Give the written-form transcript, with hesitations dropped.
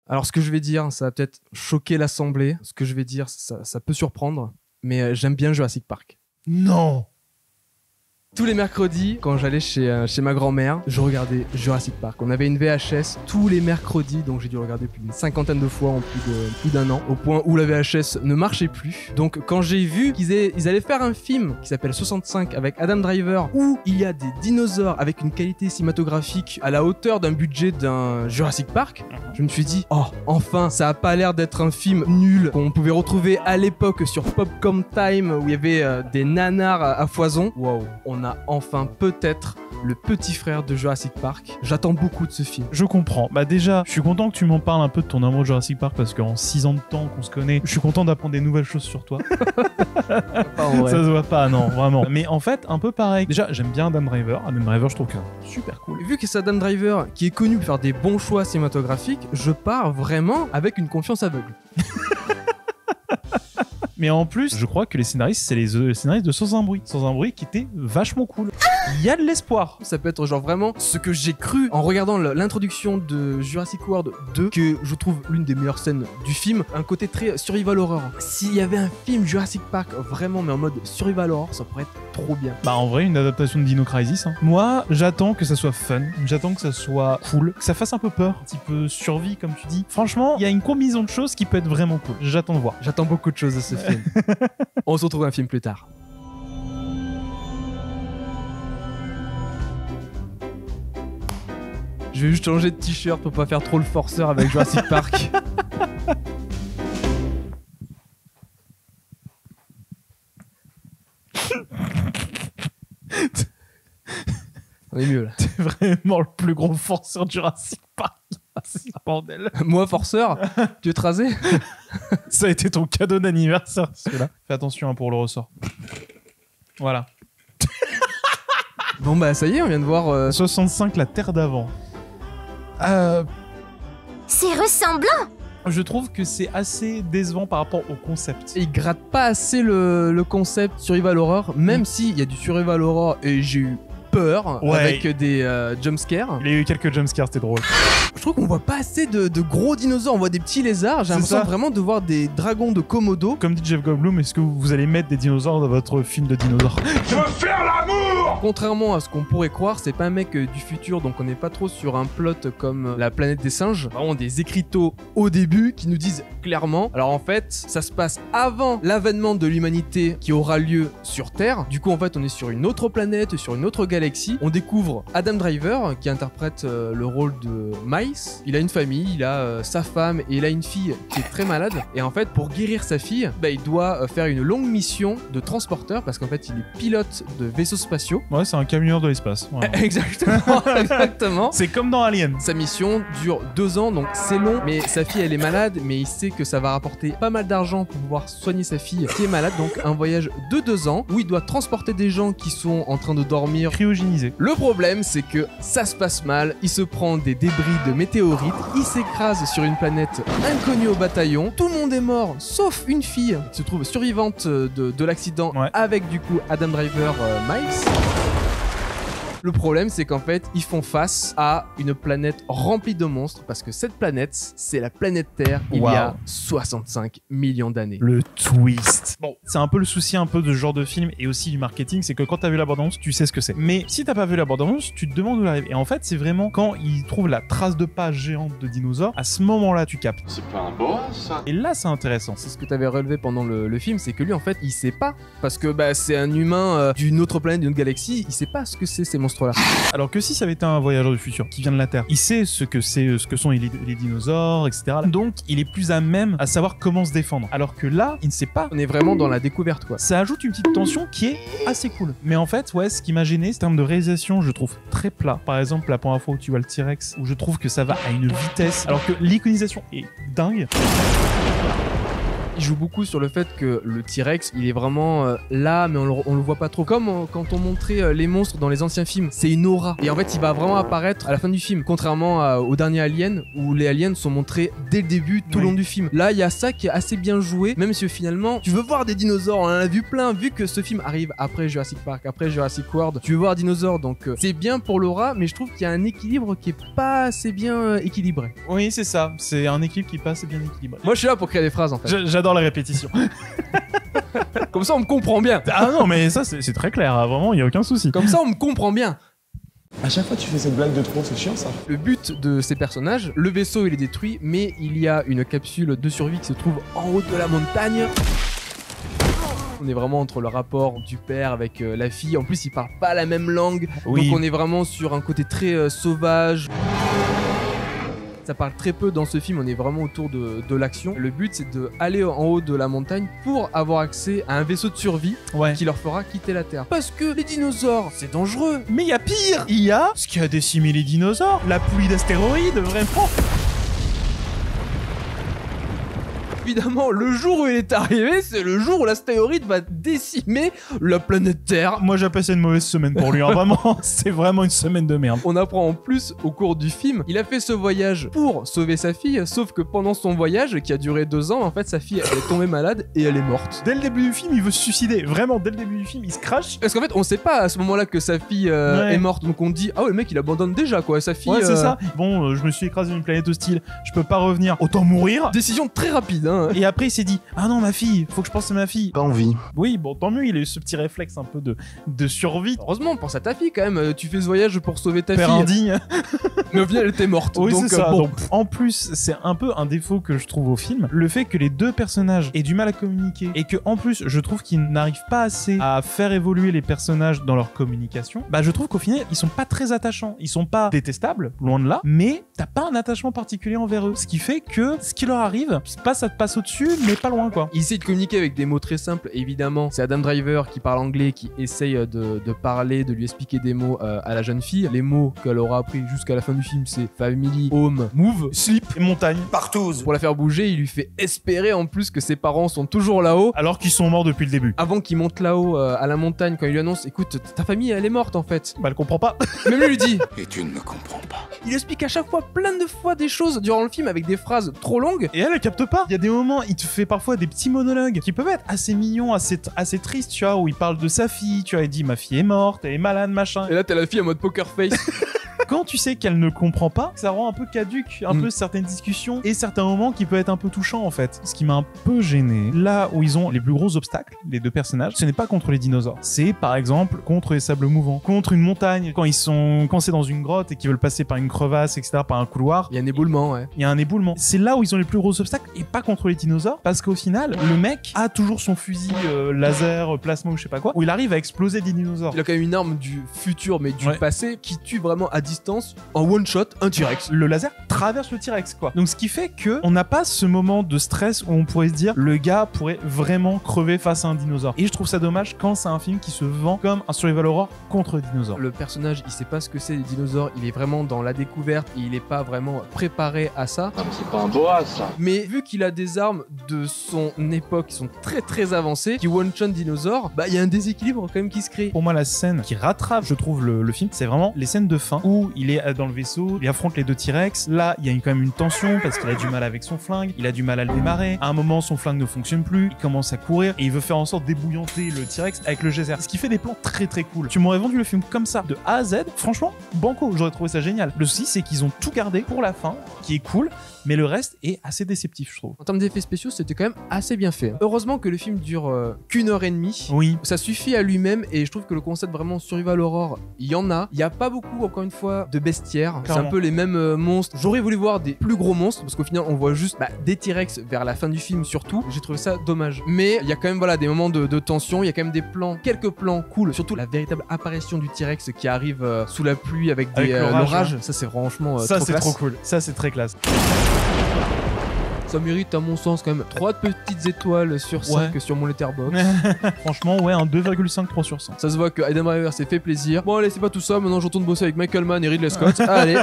Alors ce que je vais dire, ça va peut-être choquer l'assemblée. Ce que je vais dire, ça peut surprendre. Mais j'aime bien Jurassic Park. Non. Tous les mercredis, quand j'allais chez ma grand-mère, je regardais Jurassic Park. On avait une VHS tous les mercredis, donc j'ai dû le regarder plus d'une cinquantaine de fois en plus d'un an, au point où la VHS ne marchait plus. Donc quand j'ai vu qu'ils allaient faire un film qui s'appelle 65 avec Adam Driver, où il y a des dinosaures avec une qualité cinématographique à la hauteur d'un budget d'un Jurassic Park, je me suis dit, oh, enfin, ça a pas l'air d'être un film nul qu'on pouvait retrouver à l'époque sur Popcorn Time, où il y avait des nanars à foison. Waouh, on a enfin peut-être le petit frère de Jurassic Park. J'attends beaucoup de ce film. Je comprends. Bah déjà, je suis content que tu m'en parles un peu de ton amour de Jurassic Park parce qu'en 6 ans de temps qu'on se connaît, je suis content d'apprendre des nouvelles choses sur toi. Pas en vrai. Ça se voit pas, non, vraiment. Mais en fait, un peu pareil. Déjà, j'aime bien Adam Driver. Adam Driver, je trouve que super cool. Vu que c'est Adam Driver qui est connu pour faire des bons choix cinématographiques, je pars vraiment avec une confiance aveugle. Mais en plus, je crois que les scénaristes, c'est les scénaristes de Sans un bruit. Sans un bruit qui était vachement cool. Il y a de l'espoir. Ça peut être genre vraiment ce que j'ai cru en regardant l'introduction de Jurassic World 2, que je trouve l'une des meilleures scènes du film, un côté très survival horror. S'il y avait un film Jurassic Park vraiment mais en mode survival horror, ça pourrait être trop bien. Bah en vrai, une adaptation de Dino Crisis. Hein. Moi, j'attends que ça soit fun, j'attends que ça soit cool, que ça fasse un peu peur, un petit peu survie comme tu dis. Franchement, il y a une combinaison de choses qui peut être vraiment cool. J'attends de voir. J'attends beaucoup de choses de ce film. On se retrouve un film plus tard. Je vais juste changer de t-shirt pour pas faire trop le forceur avec Jurassic Park. On est mieux là. C'est vraiment le plus gros forceur de Jurassic Park. C'est bordel. Moi, forceur, tu veux te raser? Ça a été ton cadeau d'anniversaire, celui-là. Fais attention hein, pour le ressort. Voilà. Bon bah ça y est, on vient de voir 65, la Terre d'avant. C'est ressemblant. Je trouve que c'est assez décevant par rapport au concept. il gratte pas assez le concept survival horror, même s'il y a du survival horror et j'ai eu peur avec des jumpscares. Il y a eu quelques jumpscares, c'était drôle. Je trouve qu'on voit pas assez de gros dinosaures, on voit des petits lézards. J'ai l'impression vraiment de voir des dragons de Komodo. Comme dit Jeff Goldblum, est-ce que vous allez mettre des dinosaures dans votre film de dinosaures? Je veux faire l'amour. Contrairement à ce qu'on pourrait croire, c'est pas un mec du futur, donc on n'est pas trop sur un plot comme la planète des singes. Vraiment des écriteaux au début qui nous disent clairement. Alors en fait, ça se passe avant l'avènement de l'humanité qui aura lieu sur Terre. Du coup, en fait, on est sur une autre planète, sur une autre galaxie. On découvre Adam Driver qui interprète le rôle de Miles. Il a une famille, il a sa femme et il a une fille qui est très malade. Et en fait, pour guérir sa fille, il doit faire une longue mission de transporteur parce qu'en fait, il est pilote de vaisseaux spatiaux. Ouais, c'est un camionneur de l'espace. Ouais. Exactement, exactement. C'est comme dans Alien. Sa mission dure 2 ans, donc c'est long, mais sa fille elle est malade, mais il sait que ça va rapporter pas mal d'argent pour pouvoir soigner sa fille qui est malade, donc un voyage de 2 ans où il doit transporter des gens qui sont en train de dormir. Cryogénisé. Le problème c'est que ça se passe mal, il se prend des débris de météorites, il s'écrase sur une planète inconnue au bataillon, tout le monde est mort sauf une fille qui se trouve survivante de l'accident avec du coup Adam Driver Miles. Le problème, c'est qu'en fait, ils font face à une planète remplie de monstres parce que cette planète, c'est la planète Terre il y a 65 millions d'années. Le twist. Bon, c'est un peu le souci un peu de ce genre de film et aussi du marketing, c'est que quand t'as vu la bande-annonce, tu sais ce que c'est. Mais si t'as pas vu la bande-annonce, tu te demandes où elle arrive. Et en fait, c'est vraiment quand ils trouvent la trace de pas géante de dinosaures, à ce moment-là, tu captes. C'est pas un boa, ça? Et là, c'est intéressant. C'est ce que t'avais relevé pendant le film, c'est que lui, en fait, il sait pas. Parce que c'est un humain d'une autre planète, d'une autre galaxie, il sait pas ce que c'est ces monstres-là. Alors que si ça avait été un voyageur du futur qui vient de la Terre, il sait ce que sont les dinosaures, etc. Donc, il est plus à même à savoir comment se défendre. Alors que là, il ne sait pas. On est vraiment dans la découverte, quoi. Ça ajoute une petite tension qui est assez cool. Mais en fait, ouais, ce qui m'a gêné, c'est en termes de réalisation, je trouve très plat. Par exemple, la première fois où tu vois le T-Rex, où je trouve que ça va à une vitesse, alors que l'iconisation est dingue. Il joue beaucoup sur le fait que le T-Rex, il est vraiment là, mais on le voit pas trop. Comme quand on montrait les monstres dans les anciens films, c'est une aura. Et en fait, il va vraiment apparaître à la fin du film, contrairement au dernier Alien, où les aliens sont montrés dès le début, tout le long du film. Là, il y a ça qui est assez bien joué, même si finalement, tu veux voir des dinosaures, on en a vu plein, vu que ce film arrive après Jurassic Park, après Jurassic World, tu veux voir dinosaures, donc c'est bien pour l'aura, mais je trouve qu'il y a un équilibre qui est pas assez bien équilibré. Oui, c'est ça. C'est un équilibre qui est pas assez bien équilibré. Moi, je suis là pour créer des phrases, en fait. J'adore la répétition. Comme ça, on me comprend bien. Ah non, mais ça, c'est très clair. Hein. Vraiment, il y a aucun souci. Comme ça, on me comprend bien. À chaque fois tu fais cette blague de trop, c'est chiant ça. Le but de ces personnages, le vaisseau il est détruit, mais il y a une capsule de survie qui se trouve en haut de la montagne. On est vraiment entre le rapport du père avec la fille. En plus, ils parlent pas la même langue. Oui. Donc on est vraiment sur un côté très sauvage. Ça parle très peu dans ce film, on est vraiment autour de l'action. Le but c'est d'aller en haut de la montagne pour avoir accès à un vaisseau de survie qui leur fera quitter la Terre. Parce que les dinosaures, c'est dangereux. Mais il y a pire. Il y a ce qui a décimé les dinosaures, la pluie d'astéroïdes, vraiment. Évidemment, le jour où il est arrivé, c'est le jour où l'astéroïde va décimer la planète Terre. Moi j'appelle ça une mauvaise semaine pour lui, hein. Vraiment, c'est vraiment une semaine de merde. On apprend en plus au cours du film, il a fait ce voyage pour sauver sa fille, sauf que pendant son voyage, qui a duré 2 ans, en fait sa fille elle est tombée malade et elle est morte. Dès le début du film, il veut se suicider. Vraiment, dès le début du film, il se crache. Parce qu'en fait, on sait pas à ce moment-là que sa fille est morte, donc on dit ah ouais le mec il abandonne déjà quoi, sa fille. Ouais, c'est ça. Bon, je me suis écrasé dans une planète hostile, je peux pas revenir, autant mourir. Décision très rapide, hein. Et après, il s'est dit ah non, ma fille, faut que je pense à ma fille. Pas envie. Oui, bon, tant mieux, il a eu ce petit réflexe un peu de survie. Heureusement, pense à ta fille quand même. Tu fais ce voyage pour sauver ta Père fille. indigne. Mais au final, elle était morte. Oui, donc, c'est ça. bon. Donc, en plus, c'est un peu un défaut que je trouve au film. Le fait que les deux personnages aient du mal à communiquer et que, en plus, je trouve qu'ils n'arrivent pas assez à faire évoluer les personnages dans leur communication. Bah, je trouve qu'au final, ils sont pas très attachants. Ils sont pas détestables, loin de là, mais t'as pas un attachement particulier envers eux. Ce qui fait que ce qui leur arrive, ça te passe au-dessus, mais pas loin, quoi. Il essaie de communiquer avec des mots très simples, évidemment. C'est Adam Driver qui parle anglais, qui essaye de parler, de lui expliquer des mots à la jeune fille. Les mots qu'elle aura appris jusqu'à la fin du film, c'est family, home, move, sleep. Et montagne. Partouze. Pour la faire bouger, il lui fait espérer en plus que ses parents sont toujours là-haut. Alors qu'ils sont morts depuis le début. Avant qu'il monte là-haut à la montagne, quand il lui annonce écoute, ta famille elle est morte en fait. Bah, elle comprend pas. Même lui dit. Et tu ne me comprends pas. Il explique à chaque fois plein de fois des choses durant le film avec des phrases trop longues. Et elle capte pas. Il y a des moments, il te fait parfois des petits monologues qui peuvent être assez mignons, assez tristes, tu vois, où il parle de sa fille, tu vois, il dit ma fille est morte, elle est malade, machin. Et là t'as la fille en mode poker face. Quand tu sais qu'elle ne comprend pas, ça rend un peu caduque, un peu certaines discussions et certains moments qui peuvent être un peu touchants en fait. Ce qui m'a un peu gêné, là où ils ont les plus gros obstacles, les deux personnages, ce n'est pas contre les dinosaures. C'est par exemple contre les sables mouvants, contre une montagne, quand c'est dans une grotte et qu'ils veulent passer par une crevasse, etc., par un couloir. Il y a un éboulement, ouais. Il y a un éboulement. C'est là où ils ont les plus gros obstacles et pas contre les dinosaures parce qu'au final, le mec a toujours son fusil laser, plasma ou je sais pas quoi, où il arrive à exploser des dinosaures. Il a quand même une arme du futur mais du Ouais. passé qui tue vraiment à distance en one shot un T-Rex. Le laser traverse le T-Rex quoi. Donc ce qui fait que on n'a pas ce moment de stress où on pourrait se dire le gars pourrait vraiment crever face à un dinosaure. Et je trouve ça dommage quand c'est un film qui se vend comme un survival horror contre les dinosaures. Le personnage, il sait pas ce que c'est les dinosaures, il est vraiment dans la découverte et il est pas vraiment préparé à ça. C'est pas un boa, ça. Mais vu qu'il a des armes de son époque qui sont très très avancées, qui one-shot dinosaures, bah il y a un déséquilibre quand même qui se crée. Pour moi, la scène qui rattrape, je trouve, le film, c'est vraiment les scènes de fin où il est dans le vaisseau, il affronte les deux T-Rex. Là, il y a quand même une tension parce qu'il a du mal avec son flingue, il a du mal à le démarrer. À un moment, son flingue ne fonctionne plus, il commence à courir et il veut faire en sorte d'ébouillanter le T-Rex avec le geyser. Ce qui fait des plans très très cool. Tu m'aurais vendu le film comme ça, de A à Z, franchement, banco, j'aurais trouvé ça génial. Le souci, c'est qu'ils ont tout gardé pour la fin, qui est cool, mais le reste est assez déceptif, je trouve. En termes d'effets spéciaux, c'était quand même assez bien fait. Heureusement que le film dure qu'une heure et demie. Oui. Ça suffit à lui-même et je trouve que le concept vraiment survival horror, il y en a. Il y a pas beaucoup, encore une fois, de bestiaires. C'est un peu les mêmes monstres. J'aurais voulu voir des plus gros monstres parce qu'au final, on voit juste des T-Rex vers la fin du film surtout. J'ai trouvé ça dommage. Mais il y a quand même voilà, des moments de tension. Il y a quand même des plans, quelques plans cool. Surtout la véritable apparition du T-Rex qui arrive sous la pluie avec l'orage. Ça, c'est franchement ça, trop c'est classe. trop cool. Ça, c'est très classe. Ça mérite à mon sens quand même 3 petites étoiles sur 5 sur mon letterbox. Franchement, ouais, un 2,5 3 sur 100. Ça se voit que Adam Driver s'est fait plaisir. Bon allez, c'est pas tout ça, maintenant je retourne bosser avec Michael Mann et Ridley Scott. Allez.